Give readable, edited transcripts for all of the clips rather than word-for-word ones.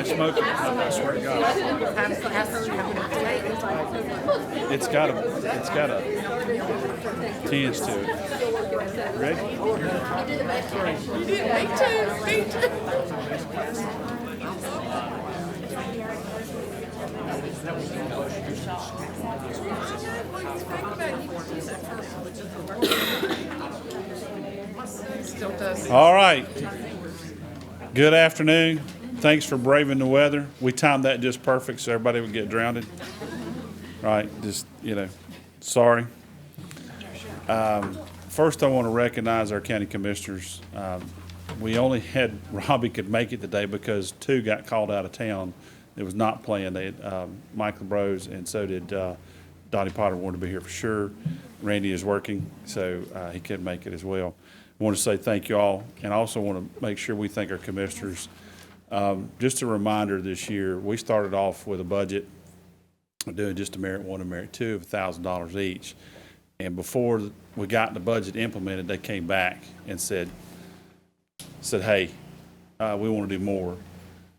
somebody smoking. I swear to God. It's got a tinge to it. Ready? Me too. All right. Good afternoon. Thanks for braving the weather. We timed that just perfect so everybody would get drowned. Right, just, sorry. First, I want to recognize our county commissioners. We only had Robbie could make it today because two got called out of town. It was not planned. They had Michael Bros, and so did Donnie Potter wanted to be here for sure. Randy is working, so he couldn't make it as well. I want to say thank you all, and I also want to make sure we thank our commissioners. Just a reminder, this year, we started off with a budget doing just a Merit 1 and Merit 2 of $1,000 each. And before we got the budget implemented, they came back and said, hey, we want to do more.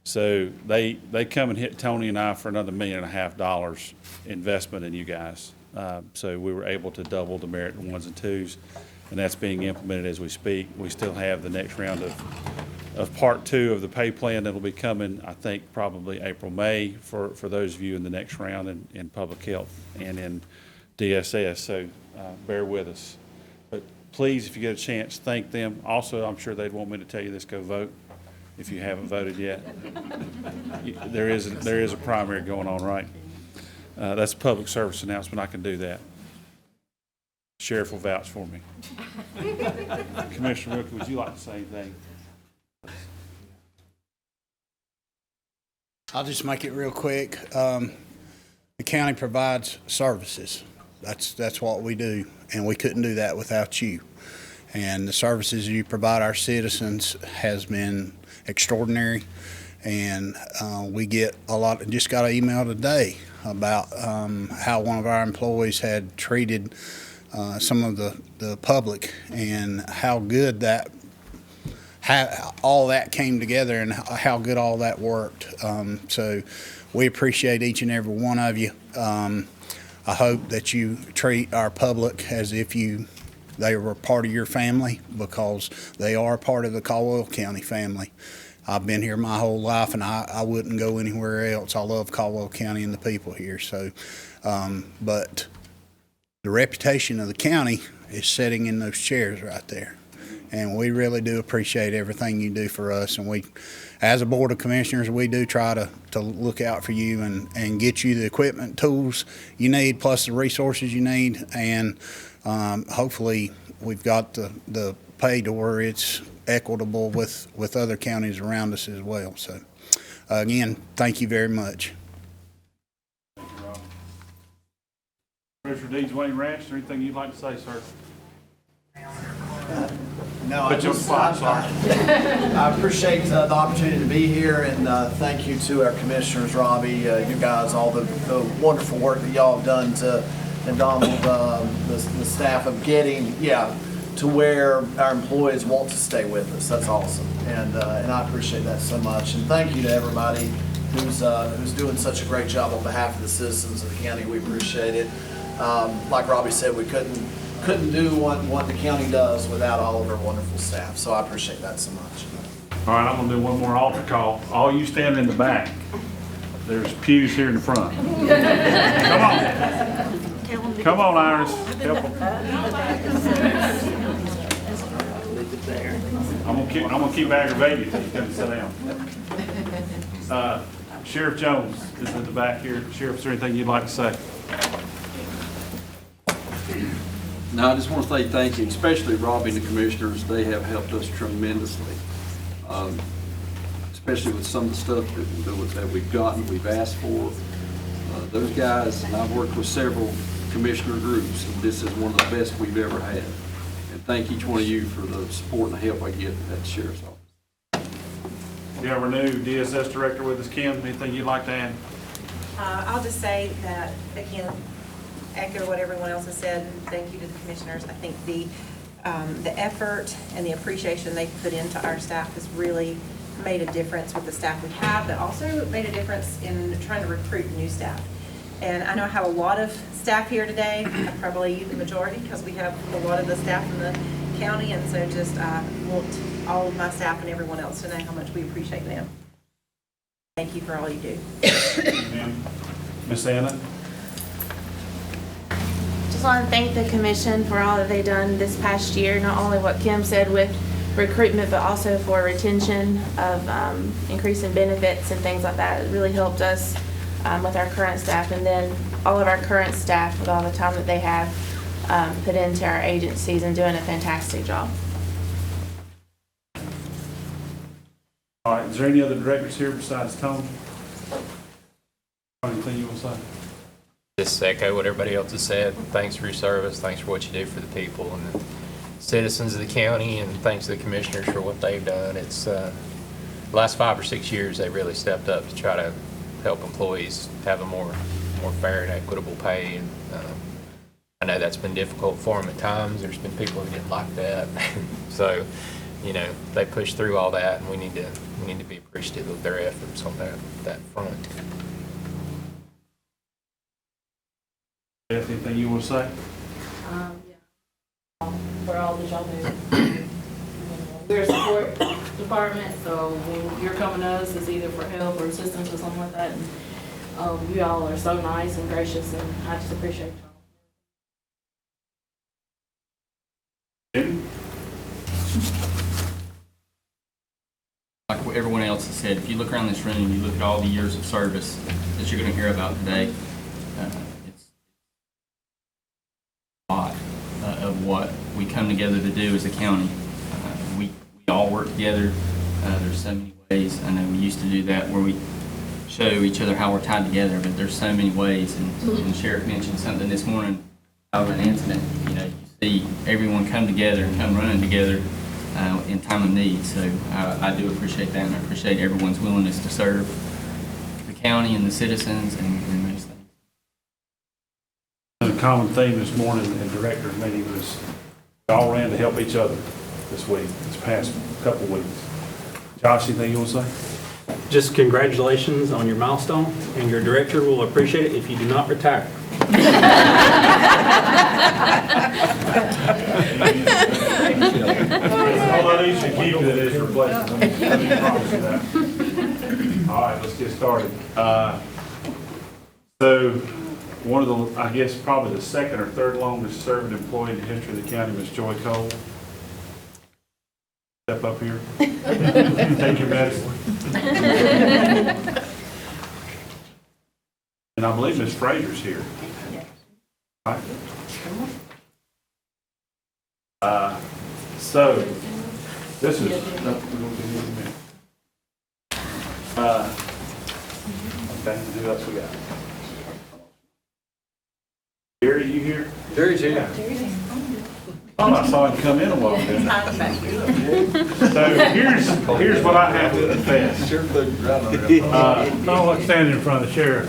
So they come and hit Tony and I for another $1.5 million investment in you guys. So we were able to double the Merit 1s and 2s, and that's being implemented as we speak. We still have the next round of part 2 of the pay plan that'll be coming, I think, probably April, May for those of you in the next round in public health and in DSS. So bear with us. But please, if you get a chance, thank them. Also, I'm sure they'd want me to tell you this, go vote if you haven't voted yet. There is a primary going on, right? That's a public service announcement. I can do that. Sheriff will vouch for me. Commissioner Rookie, would you like to say anything? I'll just make it real quick. The county provides services. That's what we do, and we couldn't do that without you. And the services you provide our citizens has been extraordinary, and we get a lot. Just got an email today about how one of our employees had treated some of the public, and how good that, how all that came together, and how good all that worked. So we appreciate each and every one of you. I hope that you treat our public as if they were part of your family, because they are part of the Caldwell County family. I've been here my whole life, and I wouldn't go anywhere else. I love Caldwell County and the people here. So, but the reputation of the county is sitting in those chairs right there. And we really do appreciate everything you do for us. And we, as a board of commissioners, we do try to look out for you and get you the equipment, tools you need, plus the resources you need. And hopefully we've got the pay to where it's equitable with other counties around us as well. So again, thank you very much. Thank you, Rob. Commissioner Deeds, Wayne Ranch, is there anything you'd like to say, sir? No, I appreciate the opportunity to be here, and thank you to our commissioners, Robbie, you guys, all the wonderful work that y'all have done and Donald, the staff of getting, to where our employees want to stay with us. That's awesome, and I appreciate that so much. And thank you to everybody who's doing such a great job on behalf of the citizens of the county. We appreciate it. Like Robbie said, we couldn't do what the county does without all of our wonderful staff. So I appreciate that so much. All right, I'm going to do one more altar call. All you standing in the back, there's pews here in the front. Come on. Come on, Iris. Help them. I'm going to keep aggravating you until you come and sit down. Sheriff Jones is in the back here. Sheriff, is there anything you'd like to say? No, I just want to say thank you, especially Robbie and the commissioners. They have helped us tremendously, especially with some of the stuff that we've gotten, we've asked for. Those guys, and I've worked with several commissioner groups, and this is one of the best we've ever had. And thank each one of you for the support and the help I get at the Sheriff's Office. We have our new DSS director with us, Kim. Anything you'd like to add? I'll just say that, again, echo what everyone else has said, and thank you to the commissioners. I think the effort and the appreciation they put into our staff has really made a difference with the staff we have, but also made a difference in trying to recruit new staff. And I know I have a lot of staff here today, probably the majority, because we have a lot of the staff in the county, and so just want all of my staff and everyone else to know how much we appreciate them. Thank you for all you do. Miss Anna? Just want to thank the commission for all that they've done this past year, not only what Kim said with recruitment, but also for retention of increasing benefits and things like that. It really helped us with our current staff, and then all of our current staff with all the time that they have put into our agencies and doing a fantastic job. All right, is there any other directors here besides Tony? Anything you want to say? Just echo what everybody else has said. Thanks for your service. Thanks for what you do for the people and the citizens of the county, and thanks to the commissioners for what they've done. It's the last 5 or 6 years they really stepped up to try to help employees have a more fair and equitable pay. And I know that's been difficult for them at times. There's been people who didn't like that. So, you know, they pushed through all that, and we need to be appreciative of their efforts on that front. Beth, anything you want to say? For all the y'all do. We're a support department, so when you're coming to us, it's either for help or assistance or something like that. And you all are so nice and gracious, and I just appreciate y'all. Like what everyone else has said, if you look around this room, you look at all the years of service that you're going to hear about today, it's a lot of what we come together to do as a county. We all work together. There's so many ways. I know we used to do that where we show each other how we're tied together, but there's so many ways. And the sheriff mentioned something this morning about an incident. You know, you see everyone come together and come running together in time of need. So I do appreciate that, and I appreciate everyone's willingness to serve the county and the citizens and those things. A common theme this morning in director's meeting was we all ran to help each other this past couple of weeks. Josh, anything you want to say? Just congratulations on your milestone, and your director will appreciate it if you do not retire. Although you should keep it as replacement. Let me promise you that. All right, let's get started. So one of the, I guess, probably the second or third longest serving employee in the history of the county, Ms. Joy Cole. Step up here. Take your medicine. And I believe Ms. Fraser's here. All right. So this is, okay, who else we got? Jerry, you here? Jerry's here. Oh, I saw him come in a while ago. So here's what I have to confess. No, I'm standing in front of the sheriff.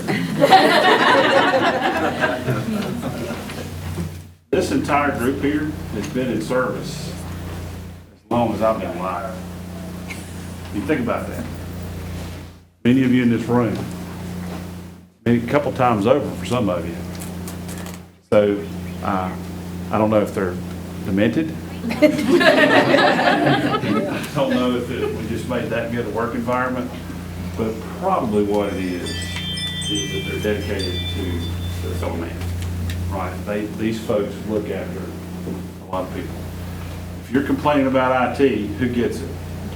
This entire group here has been in service as long as I've been alive. You think about that. Many of you in this room, maybe a couple times over for some of you. So I don't know if they're demented. I don't know if we just made that good a work environment, but probably what it is that they're dedicated to their fellow man. Right? These folks look after a lot of people. If you're complaining about IT, who gets it?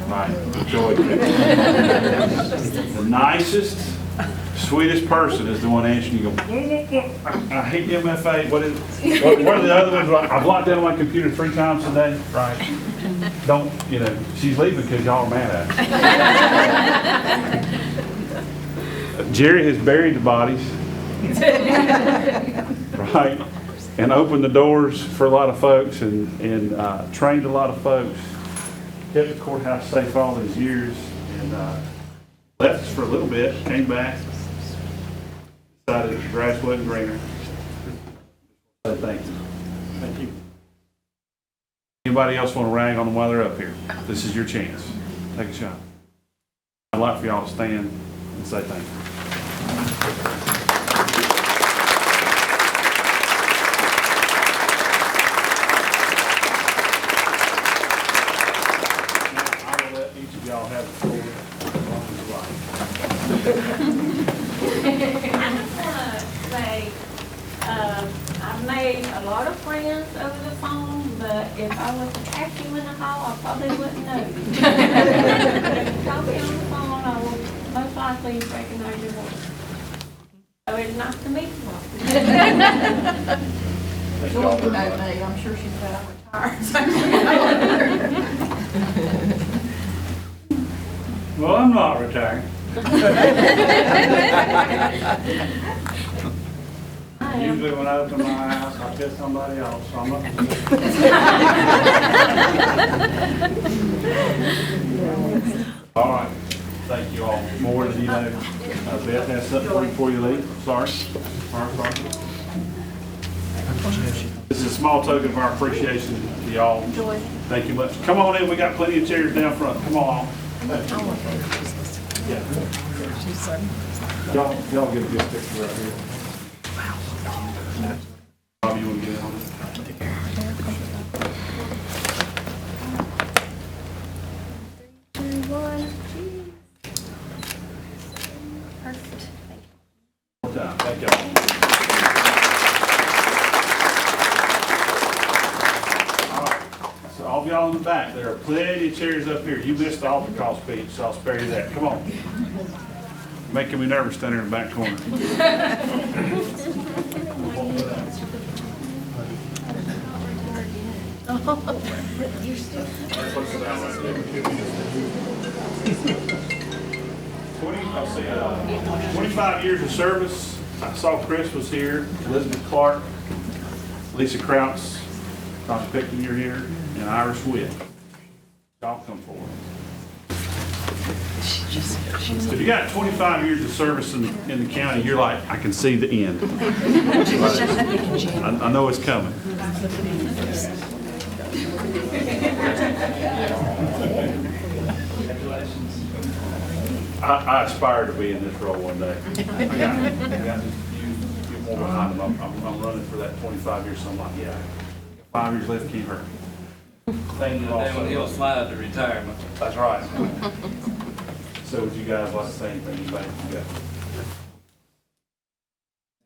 Right? Joy gets it. The nicest, sweetest person is the one answering you. Go, I hate MFA. What are the other ones? I've locked down my computer 3 times today. Right? Don't, you know, she's leaving because y'all are mad at her. Jerry has buried the bodies. Right? And opened the doors for a lot of folks and trained a lot of folks. Kept the courthouse safe all these years and left us for a little bit, came back, decided the grass wasn't greener. So thank you. Thank you. Anybody else want to rag on them while they're up here? This is your chance. Take a shot. I'd like for y'all to stand and say thank you. Now, I will let each of y'all have the floor as long as you like. I just want to say, I've made a lot of friends over the phone, but if I was to catch you in the hall, I probably wouldn't know you. If you talk to me on the phone, I will most likely recognize your voice. So it's nice to meet you all. Joy would know me, I'm sure she's glad I'm retired. Well, I'm not retired. Usually when I open my house, I get somebody else, so I'm not. All right, thank you all. More than you know. Beth has something for you before you leave. Sorry. Sorry. This is a small token of our appreciation to y'all. Thank you much. Come on in, we got plenty of chairs down front. Come on. Yeah. Y'all get a good picture right here. Bobby, you want to get in on this? Thank you. All right. So all of y'all in the back, there are plenty of chairs up here. You missed the altar call speech, so I'll spare you that. Come on. Making me nervous down there in the back corner. I'll see, 25 years of service. I saw Chris was here, Elizabeth Clark, Lisa Krautz, Tommy Pickton, you're here, and Iris Witt. Y'all come forward. So if you got 25 years of service in the county, you're like, I can see the end. I know it's coming. I aspire to be in this role one day. I got you more behind them. I'm running for that 25 years, so I'm like, yeah, 5 years left, keep her. Thank you all so much. He'll slide to retirement. That's right. So would you guys like to say anything you think you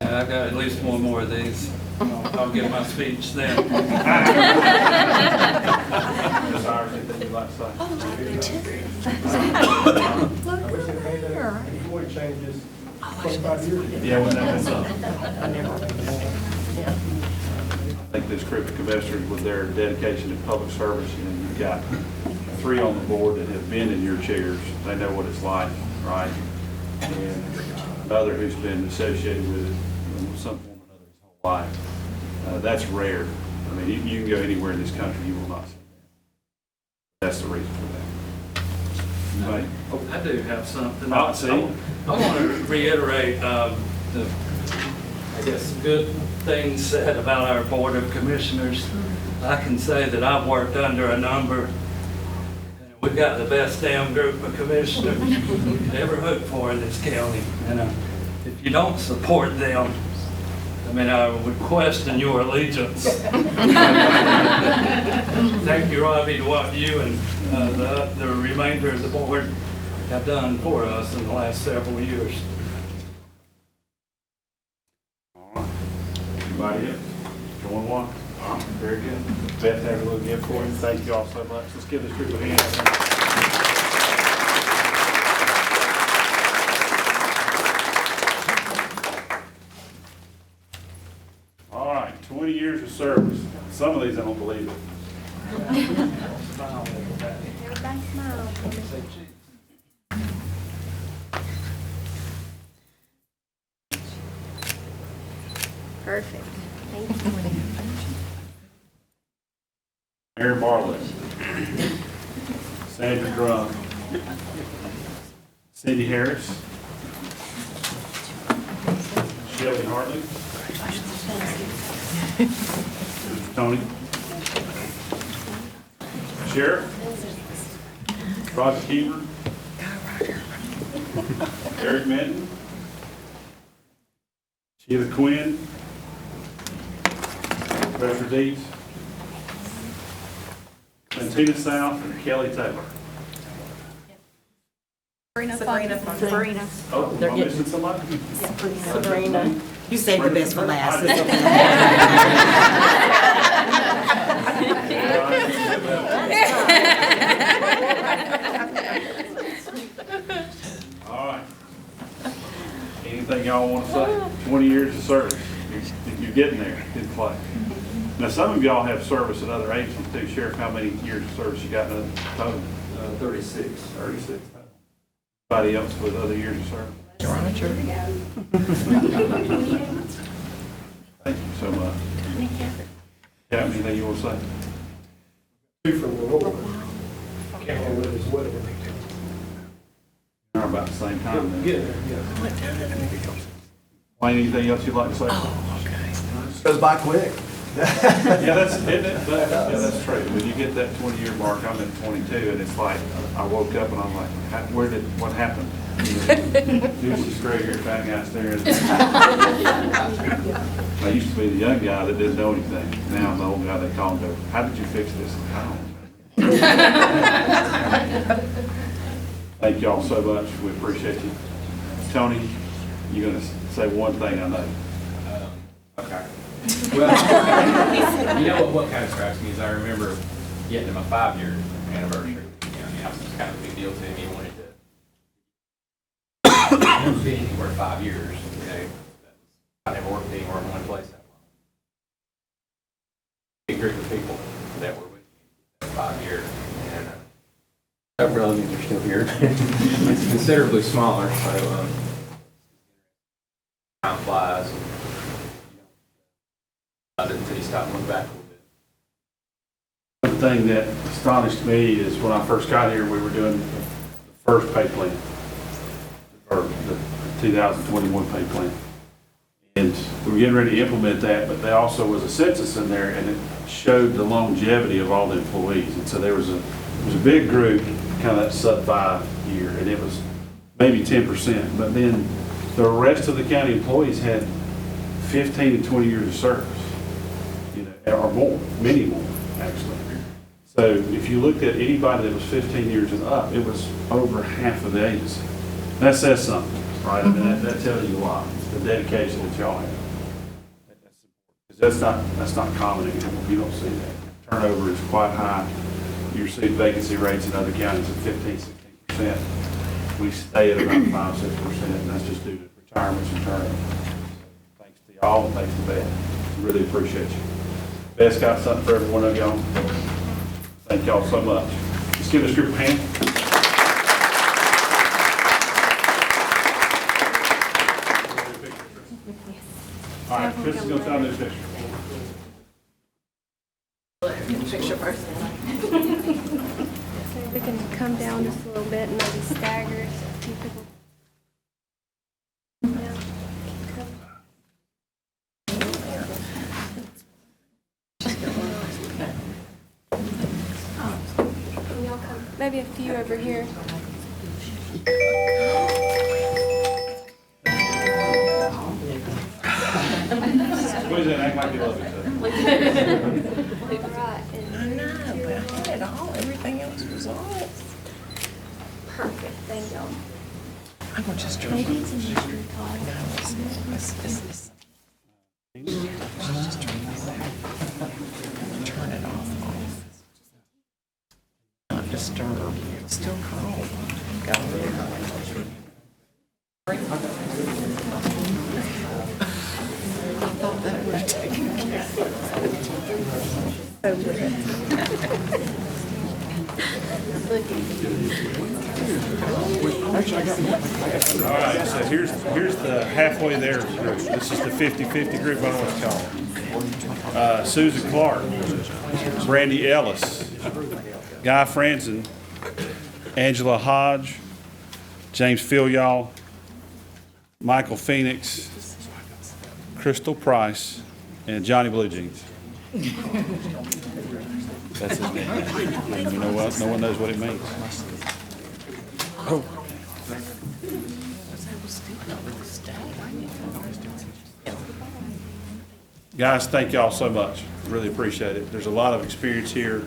got? I've got at least one more of these. I'll give my speech then. Ms. Iris, anything you'd like to say? Before it changes, 25 years. Yeah, when that was up. I think this group of commissioners, with their dedication to public service, you've got 3 on the board that have been in your chairs. They know what it's like, right? And another who's been associated with it in some form or another his whole life. That's rare. I mean, you can go anywhere in this country, you will not see that. That's the reason for that. Anybody? I do have something. I'll see. I want to reiterate the, I guess, good things said about our Board of Commissioners. I can say that I've worked under a number. We've got the best damn group of commissioners we could ever hope for in this county. And if you don't support them, I mean, I would question your allegiance. Thank you, Robbie, to what you and the remainder of the board have done for us in the last several years. All right. Anybody else? Going one? All right, very good. Beth has a little gift for you. Thank you all so much. Let's give this group a hand. All right, 20 years of service. Some of these I don't believe it. Everybody smile. Perfect. Thank you. Aaron Bartlett, Sandra Drum, Cindy Harris, Shelby Hartley, Tony, Sheriff, Roger Keeper, Eric Minton, Sheila Quinn, Treasure Deeds, Clintina South, and Kelly Taylor. Sabrina. Oh, am I missing somebody? Sabrina. You saved the best for last. All right. Anything y'all want to say? 20 years of service. You're getting there. Good play. Now, some of y'all have service at other agencies too. Sheriff, how many years of service you got in total? 36. 36. Anybody else with other years of service? Thank you so much. Yeah, anything you want to say? Two from Lenore. Can't remember his wedding. We're about the same time then. Yeah, yeah. Wayne, anything else you'd like to say? Goes by quick. Yeah, that's, isn't it? Yeah, that's true. When you get that 20-year mark, I'm at 22, and it's like, I woke up and I'm like, what happened? Here's this gray hair fat guy staring. I used to be the young guy that didn't know anything. Now I'm the old guy they call and go, how did you fix this? I don't know. Thank y'all so much. We appreciate you. Tony, you're going to say one thing I know. Okay. Well, you know what kind of strikes me is I remember getting to my 5-year anniversary. It was kind of a big deal to me. I wanted to be anywhere 5 years. I never worked anywhere in one place that long. Big group of people that were with me that 5 years, and some relatives are still here. It's considerably smaller, so time flies. Until you stop and look back a little bit. One thing that astonished me is when I first got here, we were doing the first pay plan, or the 2021 pay plan. And we were getting ready to implement that, but there also was a census in there, and it showed the longevity of all the employees. And so there was a big group, kind of that sub-5 year, and it was maybe 10%. But then the rest of the county employees had 15 and 20 years of service. Or more, many more, actually. So if you looked at anybody that was 15 years and up, it was over half of the agency. That says something, right? I mean, that tells you a lot. It's the dedication that y'all have. That's not common anymore. You don't see that. Turnover is quite high. You see vacancy rates in other counties of 15, 16%. We stay at about 5, 6%, and that's just due to retirements and turnover. Thanks to y'all and thanks to Beth. Really appreciate you. Beth's got something for every one of y'all. Thank y'all so much. Let's give this group a hand. All right, Chris is going to try to do a picture. Picture first. We can come down just a little bit and maybe stagger so a few people. Maybe a few over here. Squeeze in, act like you love each other. Right. I know, but I had it all. Everything else was off. Perfect. Thank you. I'm gonna just turn it off. Turn it off. Not disturb. It's still cold. Got really hot. I thought that would have taken care of All right, so here's the halfway there group. This is the 50-50 group, I don't know what to call it. Susan Clark, Brandy Ellis, Guy Franzen, Angela Hodge, James Filial, Michael Phoenix, Crystal Price, and Johnny Blue Jeans. That's his name. And you know what? No one knows what it means. Oh. Guys, thank y'all so much. Really appreciate it. There's a lot of experience here.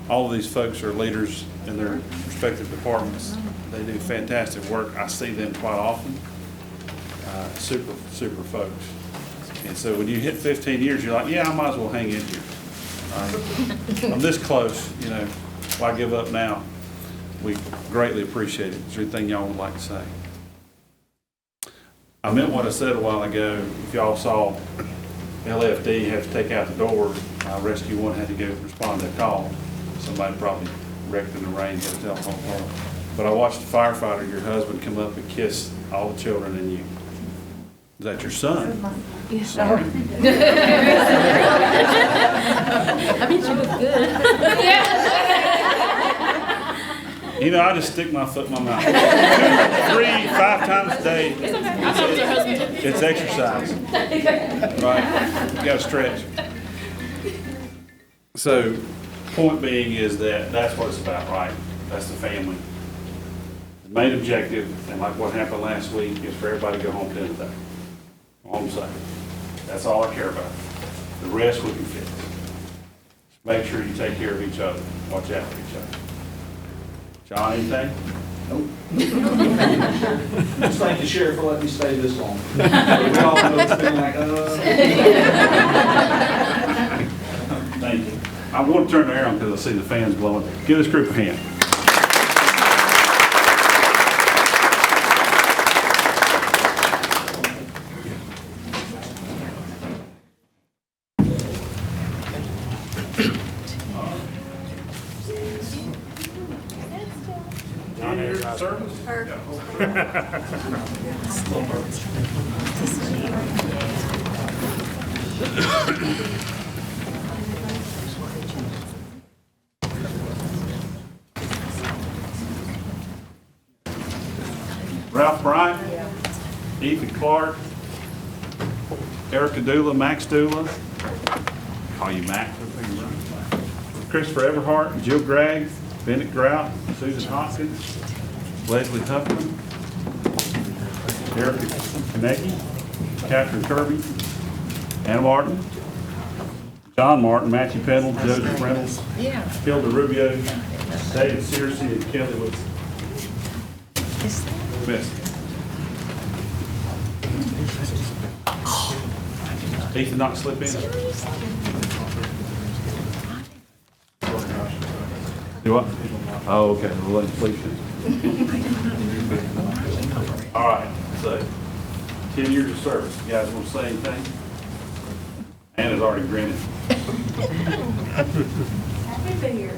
All of these folks are leaders in their respective departments. They do fantastic work. I see them quite often. Super folks. And so when you hit 15 years, you're like, yeah, I might as well hang in here. I'm this close, you know, why give up now? We greatly appreciate it. Is there anything y'all would like to say? I meant what I said a while ago. If y'all saw LFD have to take out the door, Rescue 1 had to go respond to a call. Somebody probably wrecked in the rain, had a telephone call. But I watched the firefighter, your husband, come up and kiss all the children and you. Is that your son? Yes. Sorry. I mean, she was good. You know, I just stick my foot in my mouth. 2, 3, 5 times a day. It's exercise. Right? You gotta stretch. So, point being is that that's what it's about, right? That's the family. The main objective, and like what happened last week, is for everybody to go home today. Go home safe. That's all I care about. The rest we can fix. Just make sure you take care of each other. Watch out for each other. John, anything? Nope. Just thank the sheriff for letting me stay this long. We all know it's been like, Thank you. I want to turn the air on because I see the fans blowing. Give this group a hand. John, here's your service. Ralph Bryant, Ethan Clark, Erica Dula, Max Dula, call you Max, Christopher Everhart, Jill Gregg, Bennett Grout, Susan Hoskins, Leslie Huffman, Erica Konecki, Catherine Kirby, Anna Martin, John Martin, Matthew Pendle, Joseph Reynolds, Hilda Rubio, David Searcy, and Kelly Wood. Miss. Ethan not slip in? Do what? Oh, okay, we'll let him sleep then. All right, so 10 years of service. You guys want to say anything? Anna's already grinning. Happy to be here.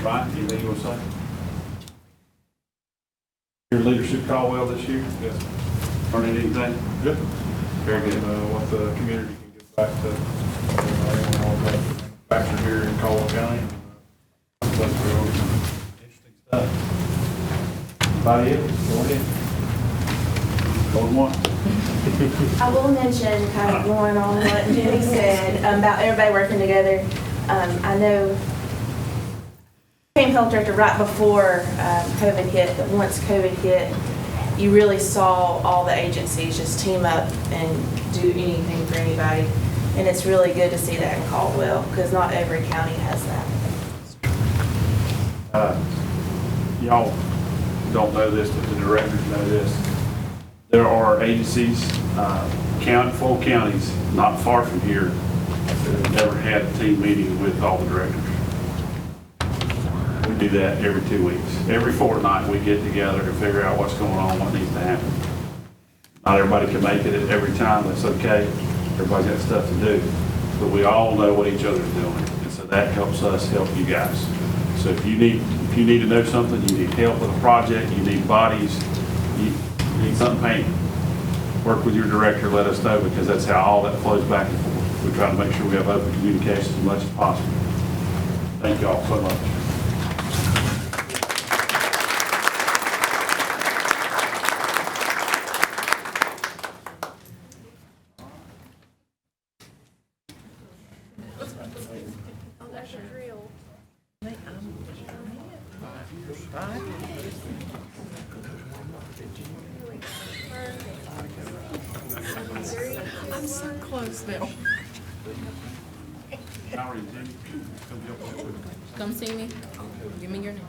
Right, anything you want to say? Your leadership Caldwell this year? Yes. Learning anything? Good. Very good. What the community can give back to all the factors here in Caldwell County. That's real Interesting stuff. Anybody else? Go ahead. Going once. I will mention, kind of going on what Jimmy said about everybody working together. I know I became health director right before COVID hit, but once COVID hit, you really saw all the agencies just team up and do anything for anybody. And it's really good to see that in Caldwell, because not every county has that. Y'all don't know this, but the directors know this. There are agencies, full counties, not far from here, that have never had a team meeting with all the directors. We do that every 2 weeks. Every fortnight, we get together to figure out what's going on, what needs to happen. Not everybody can make it every time, that's okay. Everybody's got stuff to do. But we all know what each other's doing, and so that helps us help you guys. So if you need to know something, you need help with a project, you need bodies, you need something painted, work with your director, let us know, because that's how all that flows back and forth. We try to make sure we have open communication as much as possible. Thank you all so much. Oh, that's a drill. I'm so close, Bill. Come see me. Give me your name.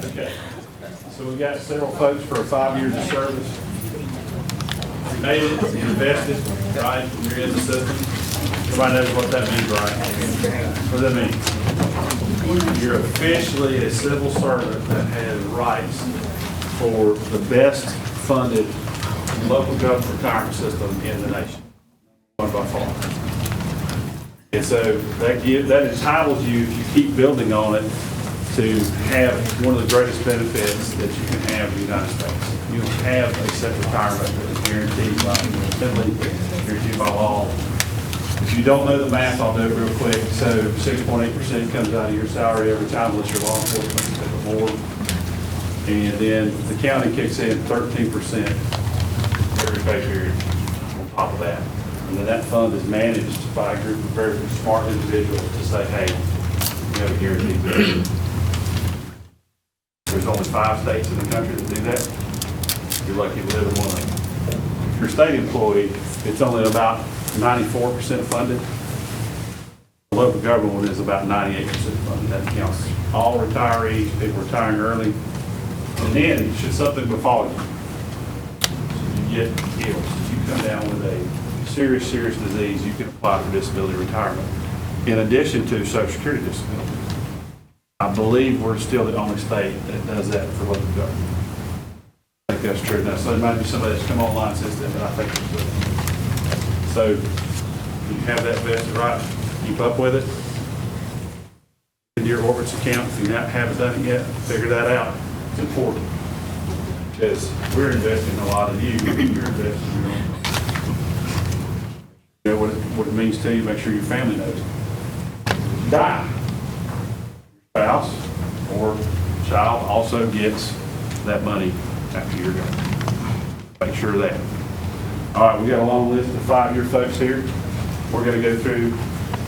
Okay, so we've got several folks for 5 years of service. You made it, you invested, right, you're in the system. Everybody knows what that means, right? What does that mean? You're officially a civil servant that has rights for the best funded local government retirement system in the nation, one by far. And so that entitles you, if you keep building on it, to have one of the greatest benefits that you can have in the United States. You have a set retirement that is guaranteed by assembly, guaranteed by law. If you don't know the math, I'll do it real quick. So 6.8% comes out of your salary every time, unless you're law enforcement, you take a board. And then the county kicks in 13% every pay period on top of that. And then that fund is managed by a group of very smart individuals to say, hey, you have a guaranteed benefit. There's only 5 states in the country that do that. You're lucky to live in one of them. If you're a state employee, it's only about 94% funded. The local government one is about 98% funded. That counts all retirees, people retiring early. And then, should something befall you, you get ill, you come down with a serious disease, you can apply for disability retirement, in addition to Social Security disability. I believe we're still the only state that does that for local government. I think that's true. Now, so there might be somebody that's come online since then, but I think it's good. So you have that vested right, keep up with it. In your Orbitz account, if you haven't done it yet, figure that out. It's important. Because we're investing a lot in you, you're investing in your own. You know what it means to you, make sure your family knows. Die. Spouse or child also gets that money after you're gone. Make sure of that. All right, we got a long list of 5-year folks here. We're going to go through,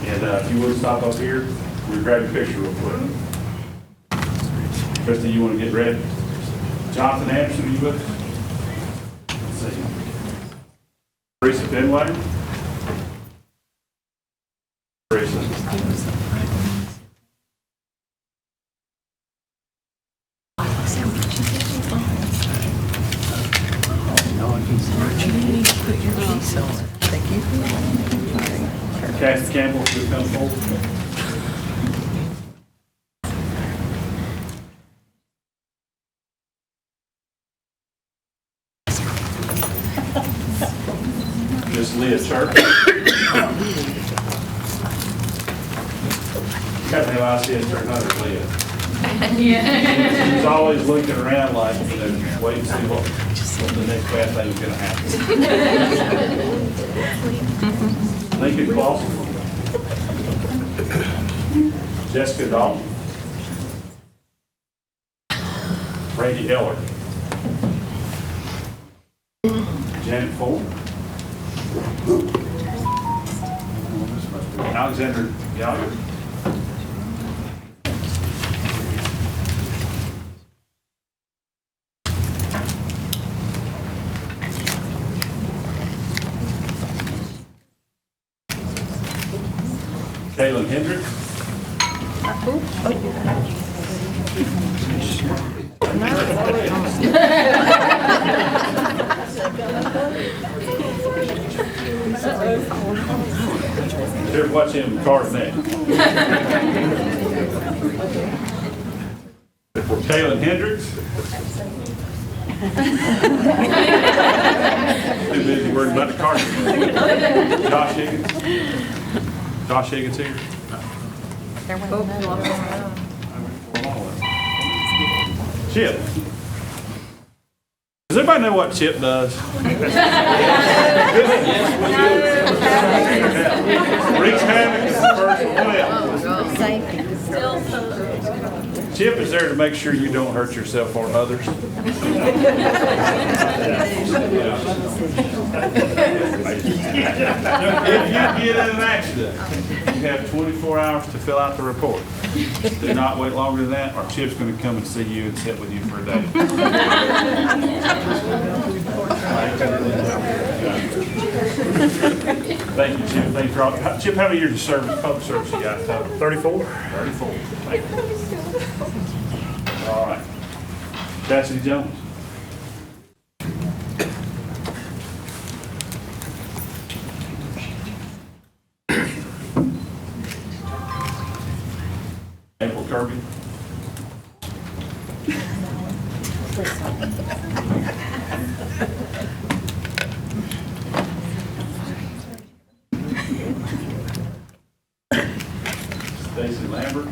and if you would stop up here, we'll grab your picture real quick. Krista, you want to get ready? Jonathan Anderson, are you with us? Let's see. Teresa Benway. Teresa. Kathy Campbell, please come forward. Miss Leah Church. Got the name I see it, another Leah. Yeah. She's always looking around like, you know, waiting to see what the next bad thing is going to happen. Lincoln Clausen. Jessica Dalton. Brady Eller. Janet Ford. Alexander Gallagher. Kaylin Hendrick. Here, watch him carve neck. For Kaylin Hendricks. Too busy worrying about the carving. Josh Higgins. Josh Higgins here. Chip. Does everybody know what Chip does? Wreaks havoc is the first one. What else? Chip is there to make sure you don't hurt yourself or others. If you get in an accident, you have 24 hours to fill out the report. Do not wait longer than that, or Chip's going to come and see you and sit with you for a day. Thank you, Chip. Thank you for all. Chip, how many years of service, public service you got? 34. 34. Thank you. All right. Cassidy Jones. April Kirby. Stacy Lambert.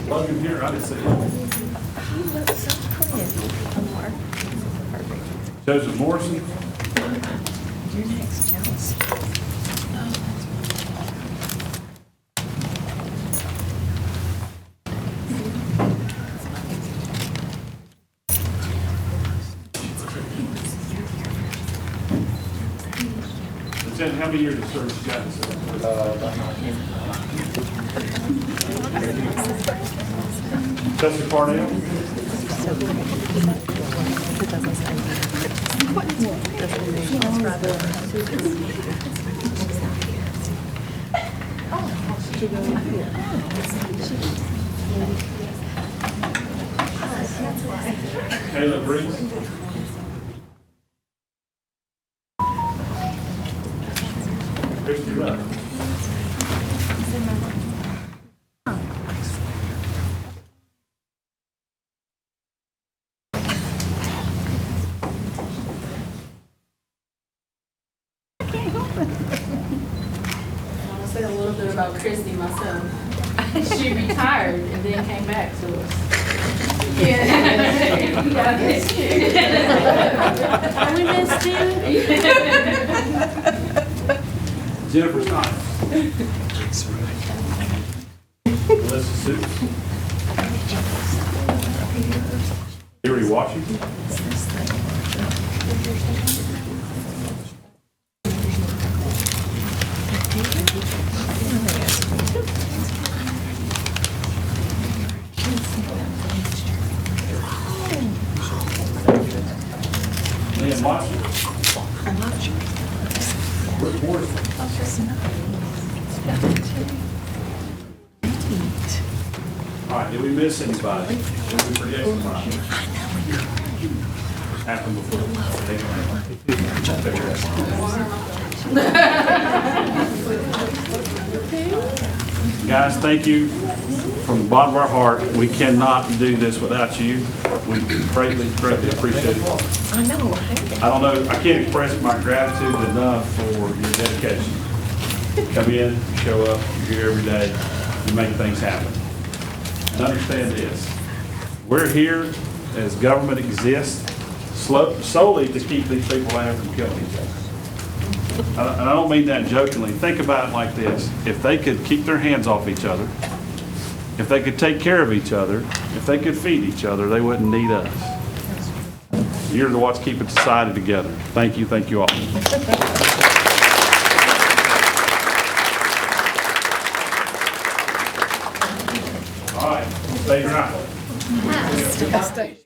Logan here, I didn't see him. Joseph Morrison. You're next, Jones. Lieutenant, how many years of service you got in this? Chester Parnell. Caleb Reese. Christy Rudd. I want to say a little bit about Christy myself. She retired and then came back to us. Yeah. I missed you. We missed you. Jennifer Stein. Melissa Suits. Erie Washington. Liam Watson. Rick Morrison. All right, did we miss anybody? Did we forget somebody? Happened before. Guys, thank you from the bottom of our heart. We cannot do this without you. We greatly, greatly appreciate it. I know. I don't know, I can't express my gratitude enough for your dedication. Come in, show up, you're here every day, you make things happen. And understand this, we're here as government exists solely to keep these people out from killing each other. And I don't mean that jokingly. Think about it like this. If they could keep their hands off each other, if they could take care of each other, if they could feed each other, they wouldn't need us. You're the what's keeping society together. Thank you all. All right, stay dry. Stay.